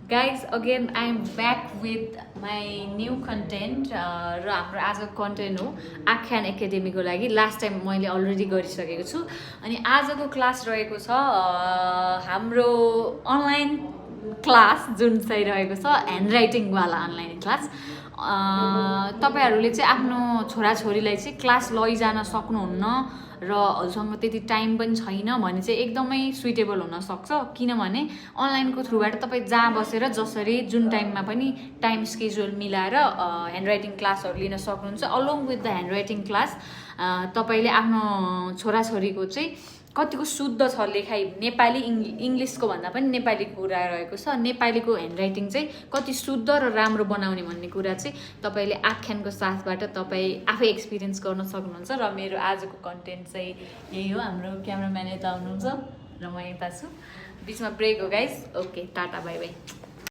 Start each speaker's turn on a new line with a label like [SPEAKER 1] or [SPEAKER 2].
[SPEAKER 1] Guys, again I am back with my new content र हाम्रो आजको कन्टेन्ट हो आख्यान एकाडेमीको लागि। लास्ट टाइम मैले अलरेडी गरिसकेको छु अनि आजको क्लास रहेको छ हाम्रो अनलाइन क्लास जुन चाहिँ रहेको छ ह्यान्डराइटिङवाला अनलाइन क्लास। तपाईहरूले चाहिँ आफ्नो छोराछोरीलाई चाहिँ क्लास लैजान सक्नुहुन्न र हजुरसँग त्यति टाइम पनि छैन भने चाहिँ एकदमै सुइटेबल हुनसक्छ, किनभने अनलाइनको थ्रुबाट तपाईँ जहाँ बसेर जसरी जुन टाइममा पनि टाइम स्केड्युल मिलाएर ह्यान्डराइटिङ क्लासहरू लिन सक्नुहुन्छ। Along with the handwriting class तपाईँले आफ्नो छोराछोरीको चाहिँ कतिको शुद्ध छ लेखाइ, नेपाली इङ्ग्लिसको भन्दा पनि नेपालीको कुरा रहेको छ। नेपालीको ह्यान्डराइटिङ चाहिँ कति शुद्ध र राम्रो बनाउने भन्ने कुरा चाहिँ तपाईँले आख्यानको साथबाट तपाईँ आफै एक्सपिरियन्स गर्न सक्नुहुन्छ। र मेरो आजको कन्टेन्ट चाहिँ यही हो। हाम्रो क्यामराम्यान यता हुनुहुन्छ र म यता छु, बिचमा ब्रेक हो guys. Okay, tata bye by.